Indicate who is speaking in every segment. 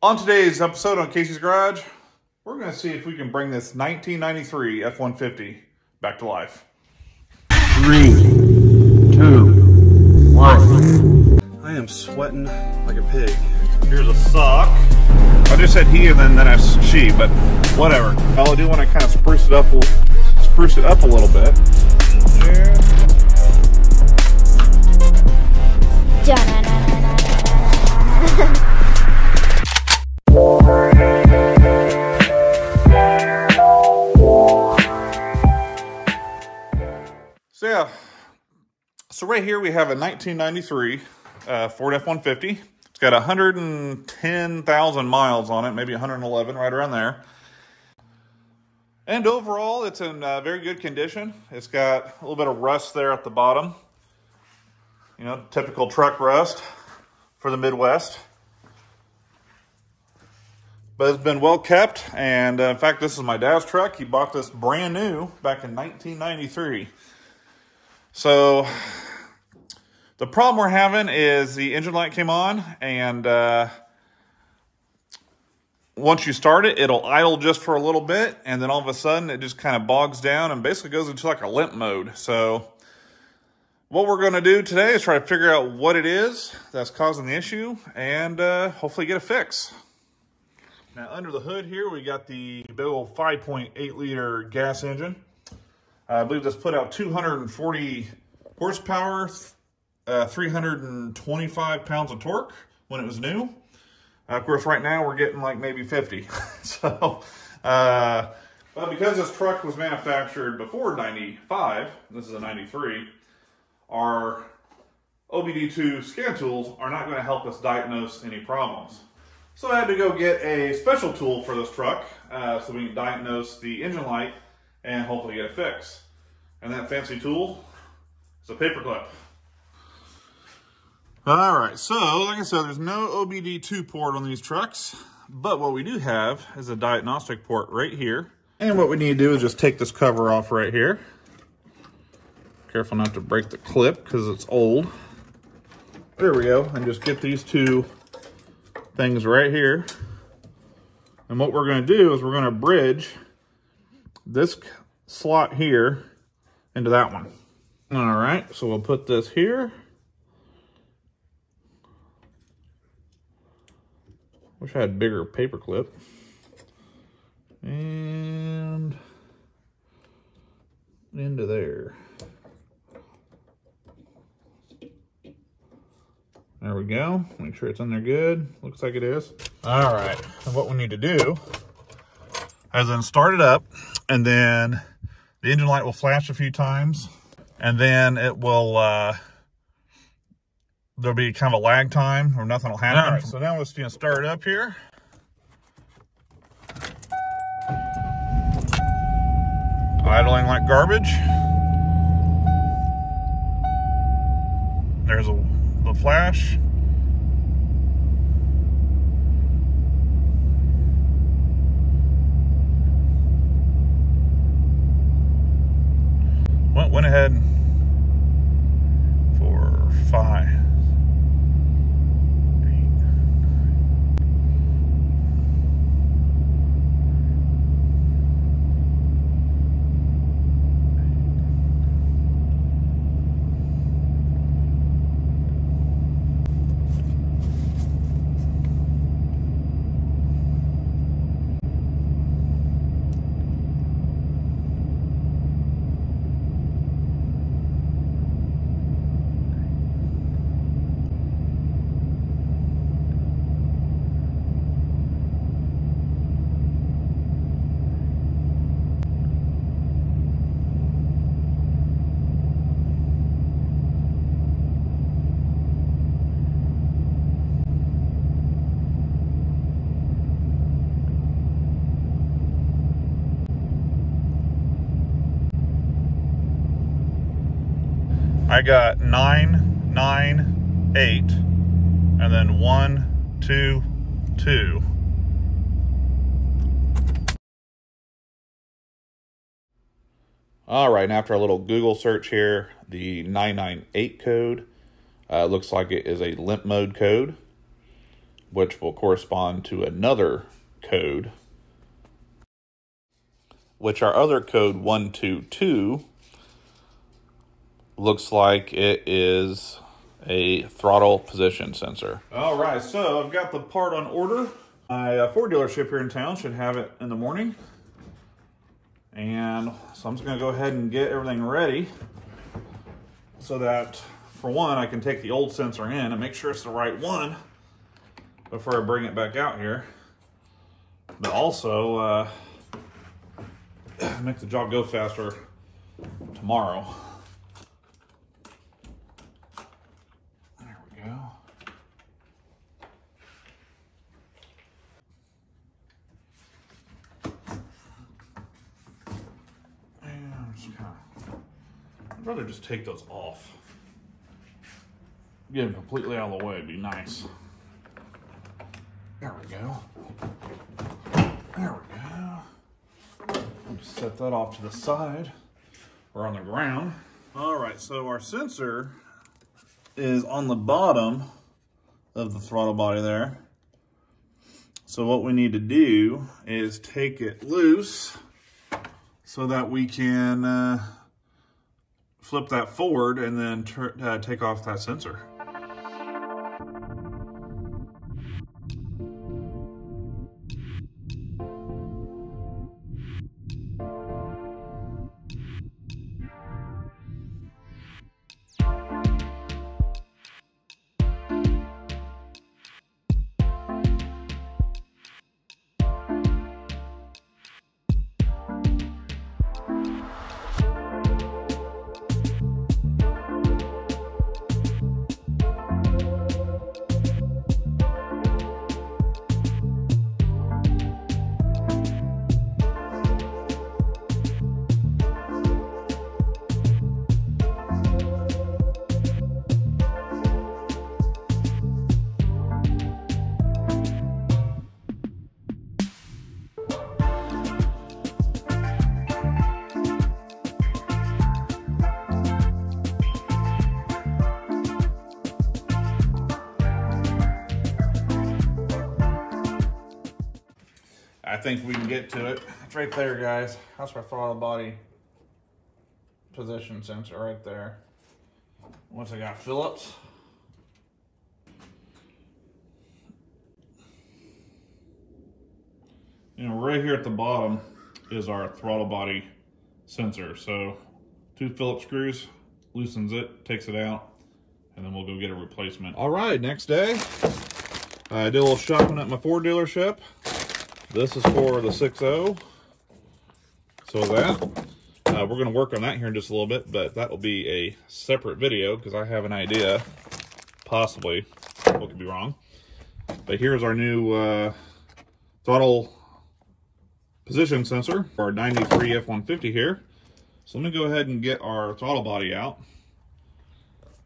Speaker 1: On today's episode on Casey's Garage, we're going to see if we can bring this 1993 F-150 back to life.
Speaker 2: 3, 2, 1.
Speaker 3: I am sweating like a pig.
Speaker 1: Here's a sock. I just said he and then I she, but whatever. I do want to kind of spruce it up a little bit. So right here we have a 1993 Ford F-150. It's got 110,000 miles on it, maybe 111, right around there. And overall, it's in very good condition. It's got a little bit of rust there at the bottom. You know, typical truck rust for the Midwest. But it's been well kept, and in fact, this is my dad's truck. He bought this brand new back in 1993. So the problem we're having is the engine light came on, and once you start it, it'll idle just for a little bit, and then all of a sudden it just kind of bogs down and basically goes into like a limp mode. So what we're going to do today is try to figure out what it is that's causing the issue and hopefully get a fix. Now under the hood here, we got the big old 5.8 liter gas engine. I believe this put out 240 horsepower, 325 pounds of torque when it was new. Of course, right now we're getting like maybe 50. So, but because this truck was manufactured before 95, this is a 93, our OBD2 scan tools are not going to help us diagnose any problems. So I had to go get a special tool for this truck so we can diagnose the engine light and hopefully get a fix. And that fancy tool is a paper clip. All right, so like I said, there's no OBD2 port on these trucks, but what we do have is a diagnostic port right here. And what we need to do is just take this cover off right here. Careful not to break the clip because it's old. There we go, and just get these two things right here. And what we're going to do is we're going to bridge this slot here into that one. All right, so we'll put this here. Wish I had a bigger paper clip. And into there. There we go. Make sure it's in there good. Looks like it is. All right, and what we need to do is then start it up, and then the engine light will flash a few times, and then it will, there'll be kind of a lag time where nothing will happen. All right, so now let's start it up here. Idling like garbage. There's the flash. Went ahead for 5. I got 9, 9, 8, and then 1, 2, 2. All right, and after a little Google search here, the 998 code looks like it is a limp mode code. which will correspond to another code, which our other code 122 looks like it is a throttle position sensor. All right, so I've got the part on order. My Ford dealership here in town should have it in the morning. And so I'm just gonna go ahead and get everything ready so that, for one, I can take the old sensor in and make sure it's the right one before I bring it back out here. But also, make the job go faster tomorrow. There we go. And I'm just I'd rather just take those off. Get them completely out of the way, it'd be nice. There we go. There we go. I'll just set that off to the side or on the ground. All right, so our sensor is on the bottom of the throttle body there. So what we need to do is take it loose so that we can flip that forward and then take off that sensor. I think we can get to it. It's right there, guys. That's our throttle body position sensor right there. Once I got Phillips. You know, right here at the bottom is our throttle body sensor. So 2 Phillips screws, loosens it, takes it out, and then we'll go get a replacement. All right, next day, I did a little shopping at my Ford dealership. This is for the 6.0. So that, we're going to work on that here in just a little bit, but that will be a separate video because I have an idea, possibly, what could be wrong. But here's our new throttle position sensor for our 93 F150 here. So let me go ahead and get our throttle body out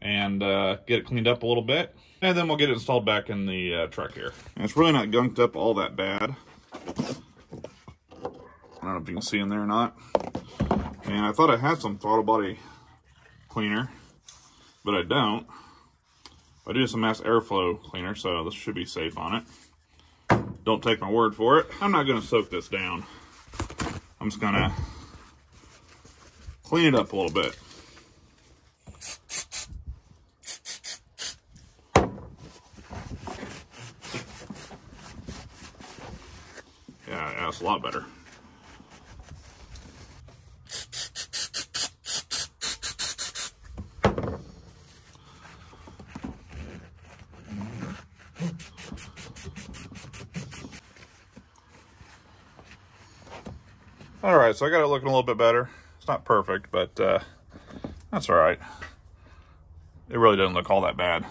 Speaker 1: and get it cleaned up a little bit. And then we'll get it installed back in the truck here. And it's really not gunked up all that bad. I don't know if you can see in there or not. And I thought I had some throttle body cleaner, but I don't. I do have some mass airflow cleaner, so this should be safe on it. Don't take my word for it. I'm not going to soak this down. I'm just going to clean it up a little bit. Yeah, that's a lot better. All right, so I got it looking a little bit better. It's not perfect, but that's all right. It really doesn't look all that bad.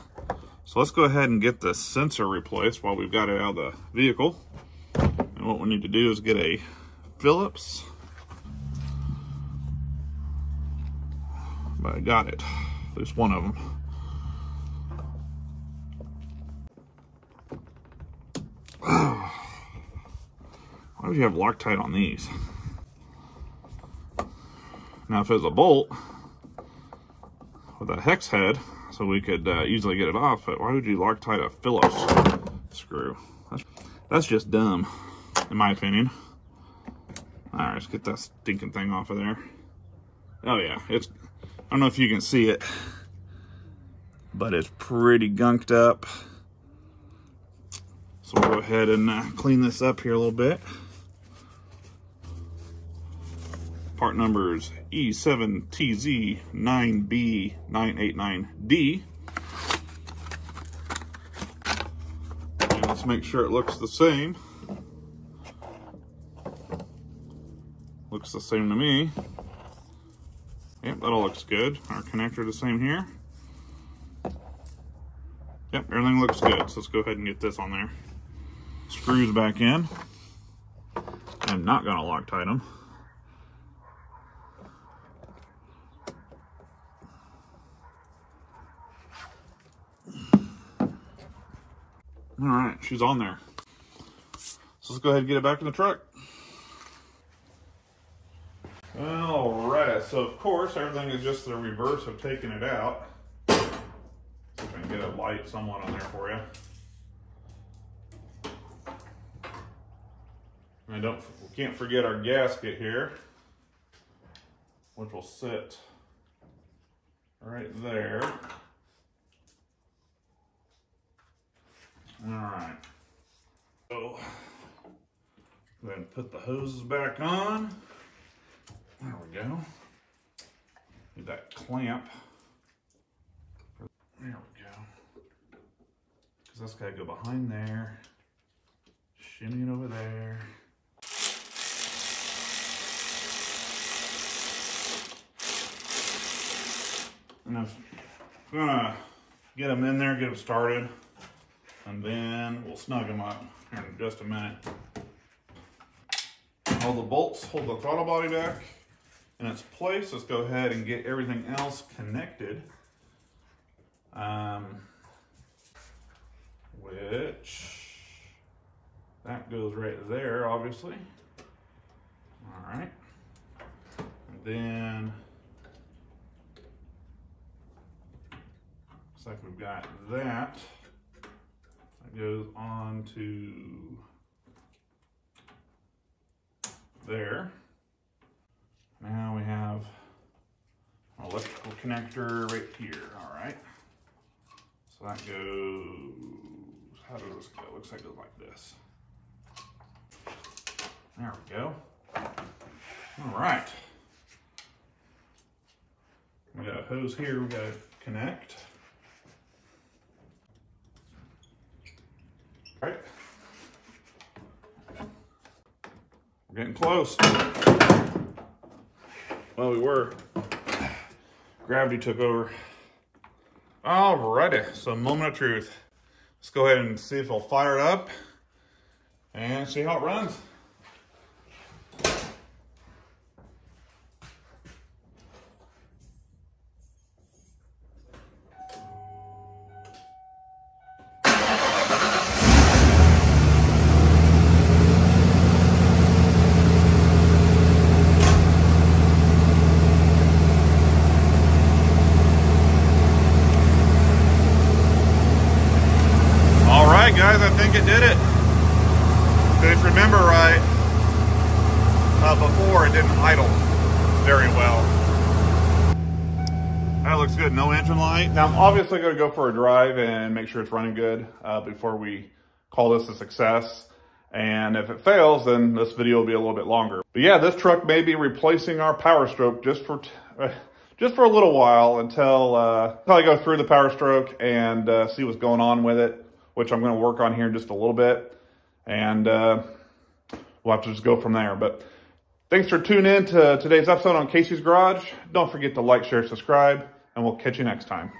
Speaker 1: So let's go ahead and get the sensor replaced while we've got it out of the vehicle. And what we need to do is get a Phillips. But I got it, at least one of them. Why would you have Loctite on these? Now, if it was a bolt with a hex head, so we could easily get it off, but why would you Loctite a Phillips screw. That's just dumb, in my opinion. All right, let's get that stinking thing off of there. Oh yeah, I don't know if you can see it, but it's pretty gunked up. So we'll go ahead and clean this up here a little bit. Part numbers E7TZ9B989D. And let's make sure it looks the same. Looks the same to me. Yep, that all looks good. Our connector the same here. Yep, everything looks good. So let's go ahead and get this on there. Screws back in. I'm not gonna Loctite them. All right, she's on there. So let's go ahead and get it back in the truck. All right, so of course everything is just the reverse of taking it out. See if I can get a light somewhat on there for you. And we can't forget our gasket here, which will sit right there. All right, so then put the hoses back on. There we go. Need that clamp. There we go. Because that's got to go behind there. Shimmy it over there. And I'm gonna get them in there, get them started, and then we'll snug them up here in just a minute. All the bolts hold the throttle body back in its place. Let's go ahead and get everything else connected. Which that goes right there, obviously. All right. And then looks like we've got that. That goes on to there. Now we have an electrical connector right here. All right. So that goes, how does this go? Looks like it goes like this. There we go. All right. We got a hose here we got to connect. All right. We're getting close. Well, we were. Gravity took over. Alrighty, so moment of truth. Let's go ahead and see if it'll fire it up and see how it runs. Guys, I think it did it. If you remember right, before it didn't idle very well. That looks good, no engine light. Now I'm obviously gonna go for a drive and make sure it's running good before we call this a success. And if it fails, then this video will be a little bit longer. But yeah, this truck may be replacing our Powerstroke just for a little while until I go through the Powerstroke and see what's going on with it, which I'm going to work on here in just a little bit. And we'll have to just go from there. But thanks for tuning in to today's episode on Casey's Garage. Don't forget to like, share, subscribe, and we'll catch you next time.